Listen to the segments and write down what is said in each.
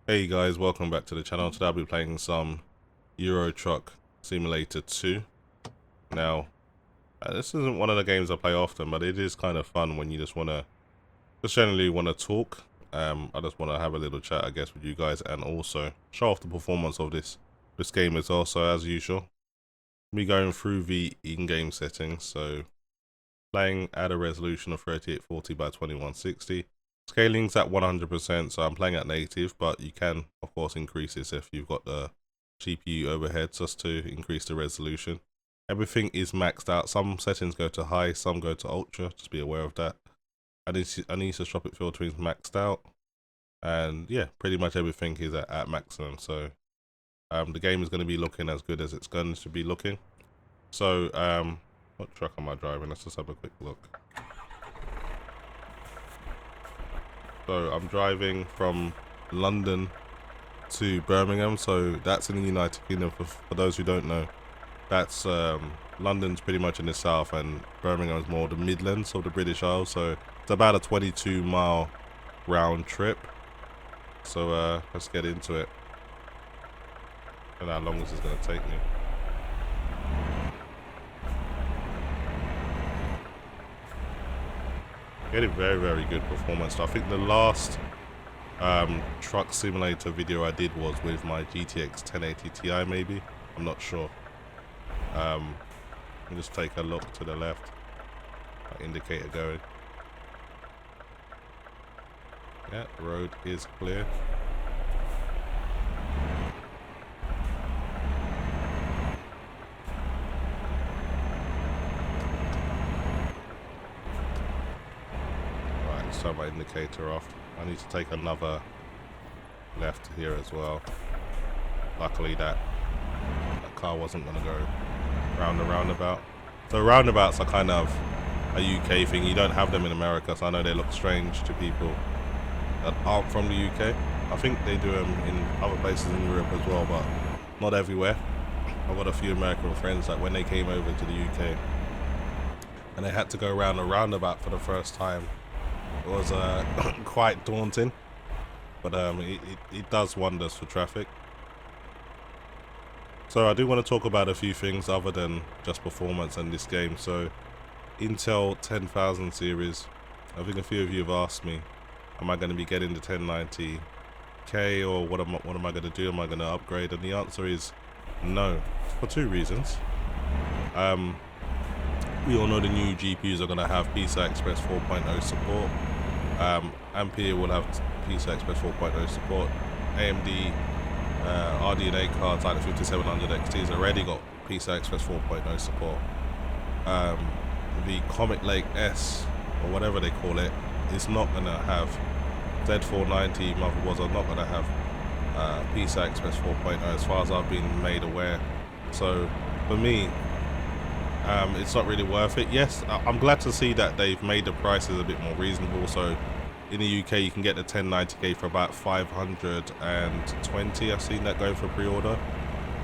Hey guys, welcome back to the channel. Today I'll be playing some Euro Truck Simulator 2. Now, this isn't one of the games I play often, but it is kind of fun when you just generally want to talk. I just want to have a little chat, I guess, with you guys, and also show off the performance of this game as well. So as usual, me going through the in-game settings. So playing at a resolution of 3840 by 2160. Scaling's at 100%, so I'm playing at native, but you can, of course, increase this if you've got the GPU overhead just to increase the resolution. Everything is maxed out. Some settings go to high, some go to ultra. Just be aware of that. Anisotropic filtering is maxed out. And yeah, pretty much everything is at maximum. So the game is going to be looking as good as it's going to be looking. So what truck am I driving? Let's just have a quick look. So I'm driving from London to Birmingham, so that's in the United Kingdom. For those who don't know, that's London's pretty much in the south and Birmingham's more the Midlands of the British Isles, so it's about a 22-mile round trip. So let's get into it. And how long this is going to take me. Getting very good performance. So I think the last truck simulator video I did was with my GTX 1080 Ti, maybe. I'm not sure. Let me just take a look to the left. That indicator going. Yeah, the road is clear. Turn my indicator off. I need to take another left here as well. Luckily that car wasn't going to go round the roundabout. So roundabouts are kind of a UK thing. You don't have them in America, so I know they look strange to people that aren't from the UK. I think they do them in other places in Europe as well, but not everywhere. I've got a few American friends that when they came over to the UK and they had to go around a roundabout for the first time, it was quite daunting, but it does wonders for traffic. So I do want to talk about a few things other than just performance in this game. So Intel 10,000 series, I think a few of you have asked me, am I going to be getting the 1090K or what am I going to do? Am I going to upgrade? And the answer is no, for two reasons. We all know the new GPUs are going to have PCI Express 4.0 support. Ampere will have PCI Express 4.0 support. AMD RDNA cards like the 5700 XT has already got PCI Express 4.0 support. The Comet Lake S, or whatever they call it, is not going to have Z490 motherboards are not going to have PCI Express 4.0 as far as I've been made aware. So for me, it's not really worth it. Yes, I'm glad to see that they've made the prices a bit more reasonable. So in the UK you can get the 1090K for about 520. I've seen that going for pre-order.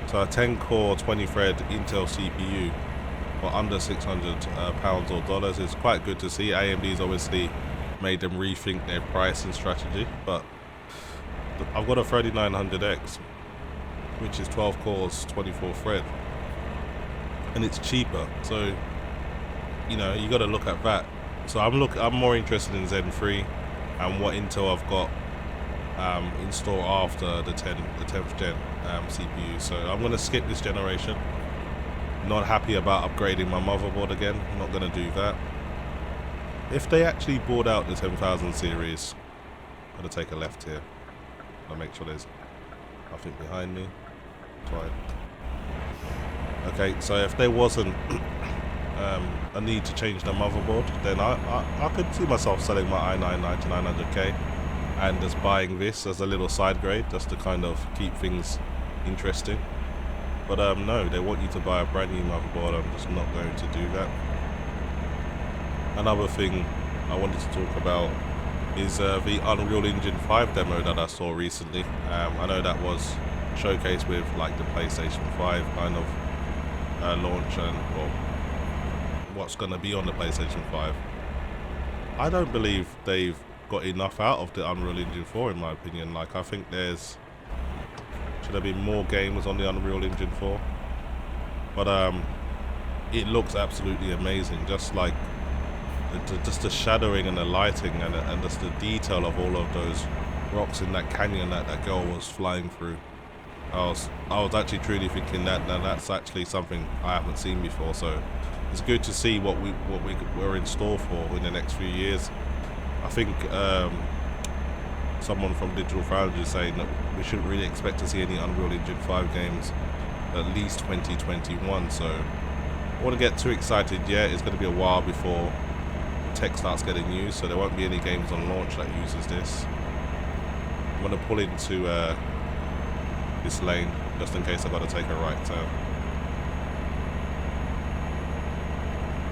So a 10 core 20 thread Intel CPU for under £600 or dollars is quite good to see. AMD's obviously made them rethink their pricing strategy, but I've got a 3900X which is 12 cores 24 thread and it's cheaper, so you know you got to look at that. So I'm more interested in Zen 3 and what Intel I've got in store after the 10th gen CPU. So I'm going to skip this generation. Not happy about upgrading my motherboard again. I'm not going to do that. If they actually bought out the 10,000 series, I'm going to take a left here. I'll make sure there's nothing behind me. Fine. Okay, so if there wasn't a need to change the motherboard, then I could see myself selling my i9 9900K and just buying this as a little side grade just to kind of keep things interesting. But no, they want you to buy a brand new motherboard. I'm just not going to do that. Another thing I wanted to talk about is the Unreal Engine 5 demo that I saw recently. I know that was showcased with like the PlayStation 5 kind of launch and what's going to be on the PlayStation 5. I don't believe they've got enough out of the Unreal Engine 4 in my opinion. Like, I think should there be more games on the Unreal Engine 4? But it looks absolutely amazing, just like just the shadowing and the lighting and just the detail of all of those rocks in that canyon that girl was flying through. I was actually truly thinking that's actually something I haven't seen before, so it's good to see what we're in store for in the next few years. I think someone from Digital Foundry is saying that we shouldn't really expect to see any Unreal Engine 5 games at least 2021, so I want to get too excited yet. It's going to be a while before tech starts getting used, so there won't be any games on launch that uses this. I'm going to pull into this lane just in case I've got to take a right turn.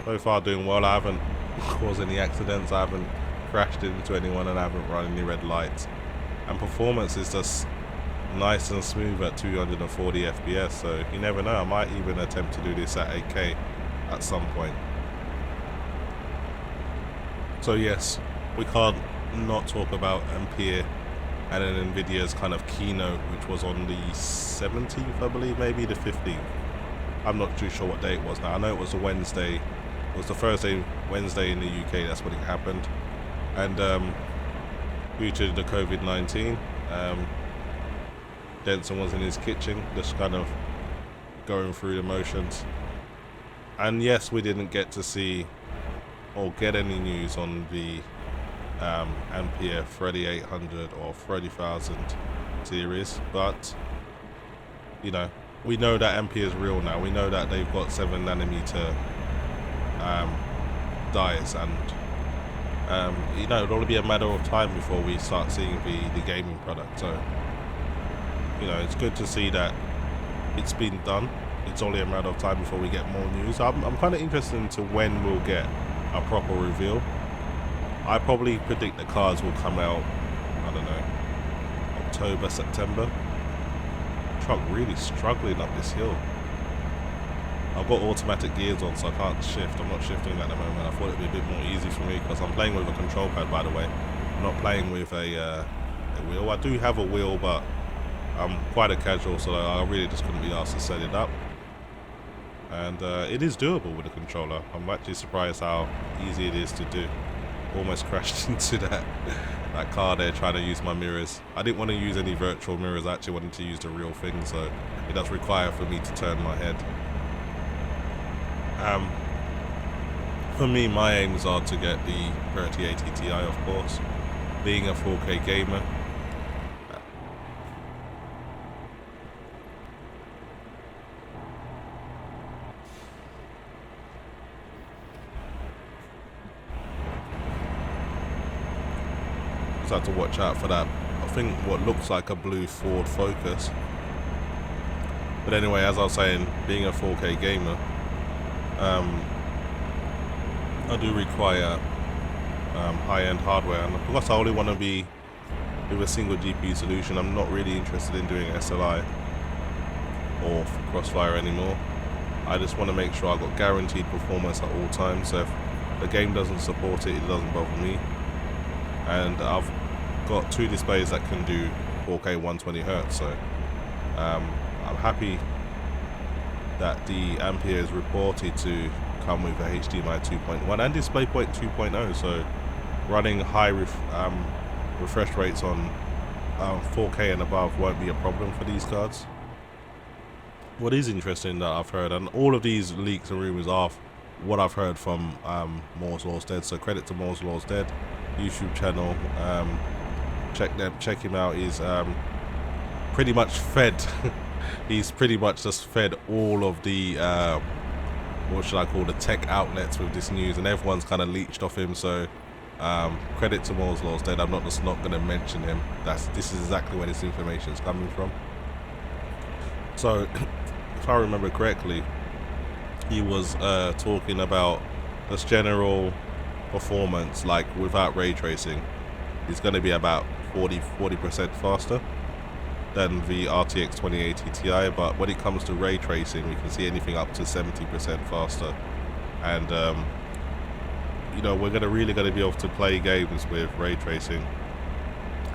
So far doing well. I haven't caused any accidents, I haven't crashed into anyone, and I haven't run any red lights. And performance is just nice and smooth at 240 FPS, so you never know, I might even attempt to do this at 8K at some point. So yes, we can't not talk about Ampere and then Nvidia's kind of keynote, which was on the 17th, I believe, maybe the 15th. I'm not too sure what day it was now. I know it was a Wednesday. It was the Thursday, Wednesday in the UK, that's when it happened. And due to the COVID-19, Denson was in his kitchen, just kind of going through the motions. And yes, we didn't get to see or get any news on the Ampere 3800 or 30,000 series, but you know, we know that Ampere is real now. We know that they've got 7nm dies, and you know, it'll only be a matter of time before we start seeing the gaming product. So you know, it's good to see that it's been done. It's only a matter of time before we get more news. I'm kind of interested into when we'll get a proper reveal. I probably predict the cards will come out, I don't know, October, September. Truck really struggling up this hill. I've got automatic gears on, so I can't shift. I'm not shifting at the moment. I thought it'd be a bit more easy for me because I'm playing with a control pad, by the way. I'm not playing with a wheel. I do have a wheel, but I'm quite a casual, so I really just couldn't be asked to set it up. And it is doable with a controller. I'm actually surprised how easy it is to do. Almost crashed into that car there trying to use my mirrors. I didn't want to use any virtual mirrors. I actually wanted to use the real thing, so it does require for me to turn my head. For me, my aims are to get the 3080 Ti, of course. Being a 4K gamer, just have to watch out for that. I think what looks like a blue Ford Focus. But anyway, as I was saying, being a 4K gamer, I do require high-end hardware, and of course I only want to be with a single GPU solution. I'm not really interested in doing SLI or Crossfire anymore. I just want to make sure I've got guaranteed performance at all times, so if the game doesn't support it, it doesn't bother me. And I've got two displays that can do 4K 120Hz, so I'm happy that the Ampere is reported to come with a HDMI 2.1 and DisplayPort 2.0, so running high refresh rates on 4K and above won't be a problem for these cards. What is interesting that I've heard, and all of these leaks and rumors are what I've heard from Moore's Law's Dead, so credit to Moore's Law's Dead YouTube channel. Check him out. He's pretty much fed he's pretty much just fed all of the what should I call, the tech outlets with this news, and everyone's kind of leached off him. So credit to Moore's Law's Dead. I'm not going to mention him. This is exactly where this information is coming from. So if I remember correctly, he was talking about this general performance, like without ray tracing, it's going to be about 40% faster than the RTX 2080 Ti, but when it comes to ray tracing, we can see anything up to 70% faster. And you know, we're really gonna be able to play games with ray tracing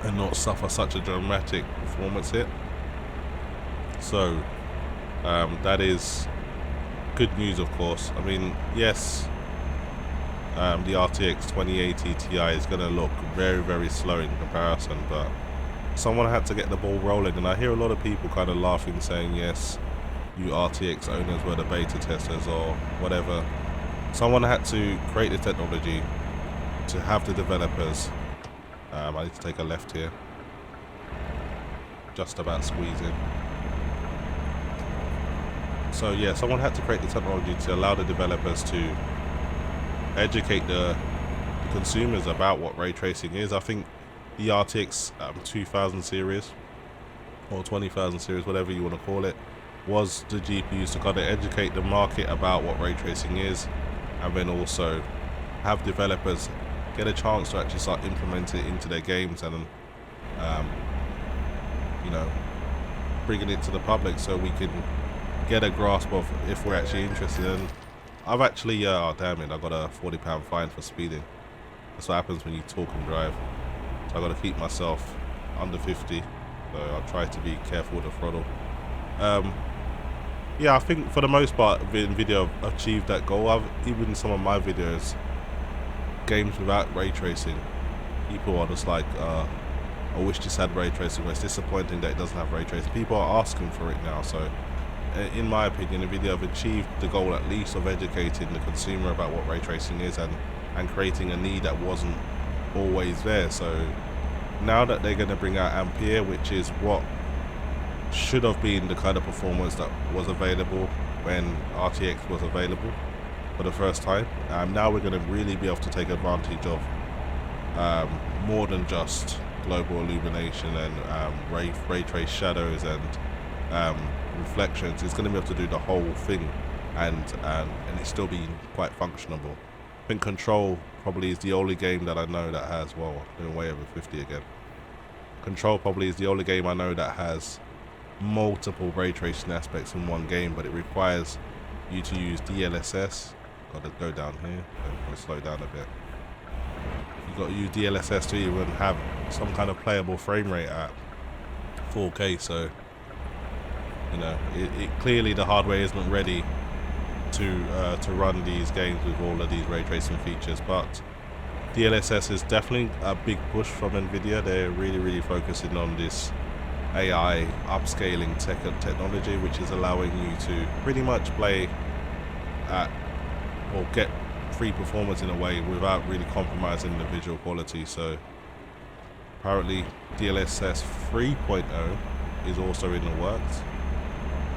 and not suffer such a dramatic performance hit. So that is good news, of course. I mean, yes, the RTX 2080 Ti is going to look very slow in comparison, but someone had to get the ball rolling, and I hear a lot of people kind of laughing, saying, yes, you RTX owners were the beta testers or whatever. Someone had to create the technology to have the developers. I need to take a left here, just about squeezing. So yeah, someone had to create the technology to allow the developers to educate the consumers about what ray tracing is. I think the RTX 2000 series or 20,000 series, whatever you want to call it, was the GPUs to kind of educate the market about what ray tracing is, and then also have developers get a chance to actually start implementing it into their games and you know, bringing it to the public so we can get a grasp of if we're actually interested. And I've actually oh damn it, I got a £40 fine for speeding. That's what happens when you talk and drive. So I got to keep myself under 50, so I'll try to be careful with the throttle. Yeah, I think for the most part Nvidia have achieved that goal. Even some of my videos, games without ray tracing, people are just like, I wish this had ray tracing, but it's disappointing that it doesn't have ray tracing. People are asking for it now, so in my opinion, Nvidia have achieved the goal at least of educating the consumer about what ray tracing is and creating a need that wasn't always there. So now that they're going to bring out Ampere, which is what should have been the kind of performance that was available when RTX was available for the first time, now we're going to really be able to take advantage of more than just global illumination and ray trace shadows and reflections. It's going to be able to do the whole thing, and it's still being quite functionable. I think Control probably is the only game that I know that has, well, I'm doing way over 50 again. Control probably is the only game I know that has multiple ray tracing aspects in one game, but it requires you to use DLSS. Got to go down here, I'm going to slow down a bit. You've got to use DLSS to even have some kind of playable frame rate at 4K, so you know, it clearly the hardware isn't ready to run these games with all of these ray tracing features. But DLSS is definitely a big push from Nvidia. They're really focusing on this AI upscaling technology, which is allowing you to pretty much play at or get free performance in a way without really compromising the visual quality. So apparently DLSS 3.0 is also in the works,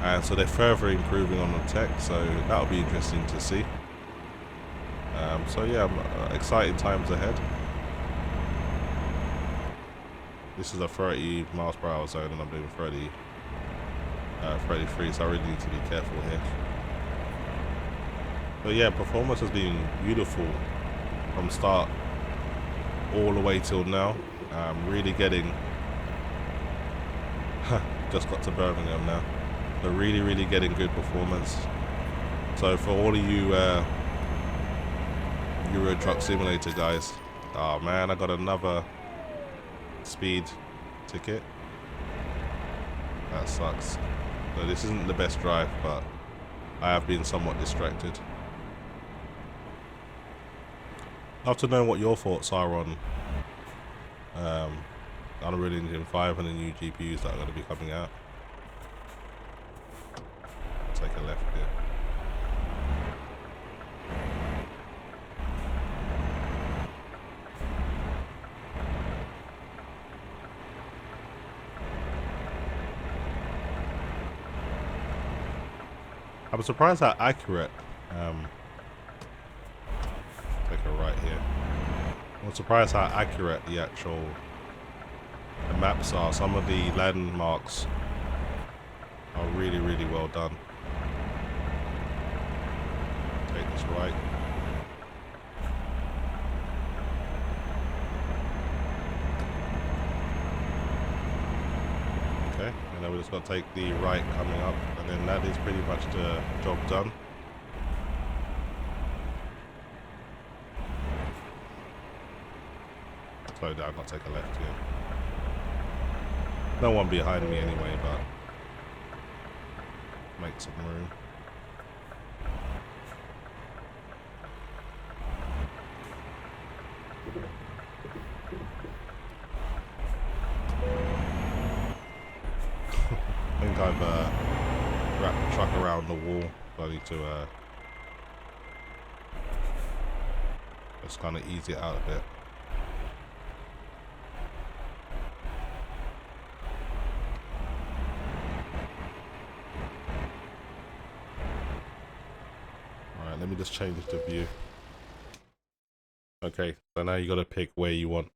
and so they're further improving on the tech, so that'll be interesting to see. So yeah, exciting times ahead. This is a 30 miles per hour zone, and I'm doing 33, so I really need to be careful here. But yeah, performance has been beautiful from start all the way till now. Really getting just got to Birmingham now, so really getting good performance. So for all of you Euro Truck Simulator guys, oh man, I got another speed ticket. That sucks. So this isn't the best drive, but I have been somewhat distracted. I'd love to know what your thoughts are on Unreal Engine 5 and the new GPUs that are going to be coming out. Take a left here. I'm surprised how accurate. Take a right here. I'm surprised how accurate the maps are. Some of the landmarks are really well done. Take this right. Okay, and then we just got to take the right coming up, and then that is pretty much the job done. slow down, not take a left here. No one behind me anyway, but make some room. I think I've wrapped the truck around the wall, so I need to just kind of ease it out a bit. Alright, let me just change the view. Okay, so now you got to pick where you want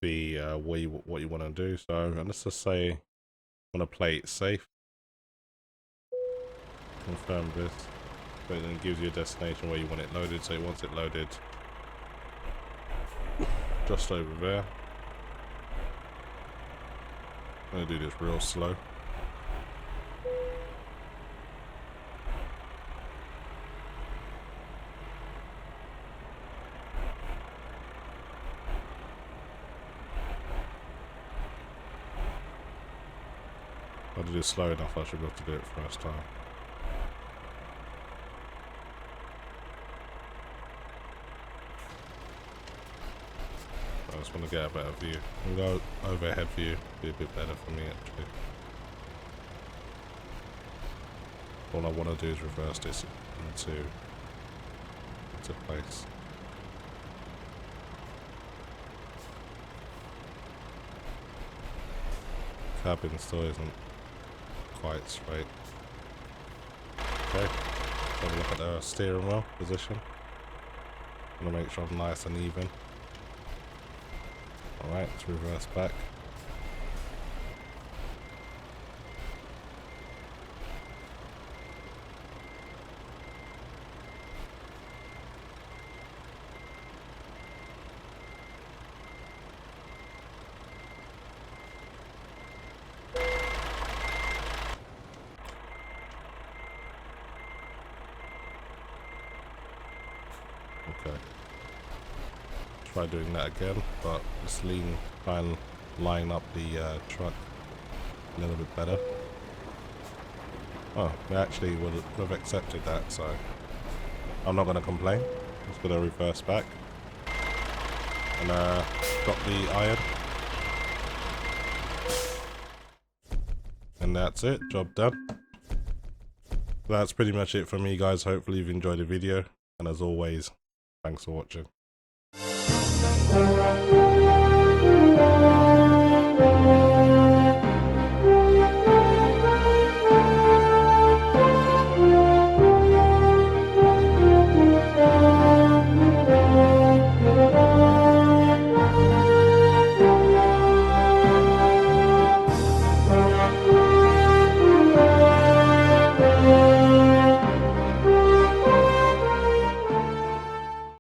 the what you want to do. So let's just say I want to play it safe. Confirm this. So then it gives you a destination where you want it loaded. So it wants it loaded just over there. I'm gonna do this real slow. If I did it slow enough, I should be able to do it first time. I just want to get a better view. I'll go overhead view, be a bit better for me actually. All I want to do is reverse this into place. Cabin still isn't quite straight. Okay, have a look at the steering wheel position. I'm gonna make sure I'm nice and even. Alright, let's reverse back. Okay. Try doing that again, but just try and line up the truck a little bit better. Oh, we actually would have accepted that, so I'm not going to complain. I'm just going to reverse back and drop the iron. And that's it, job done. That's pretty much it for me, guys. Hopefully you've enjoyed the video, and as always, thanks for watching.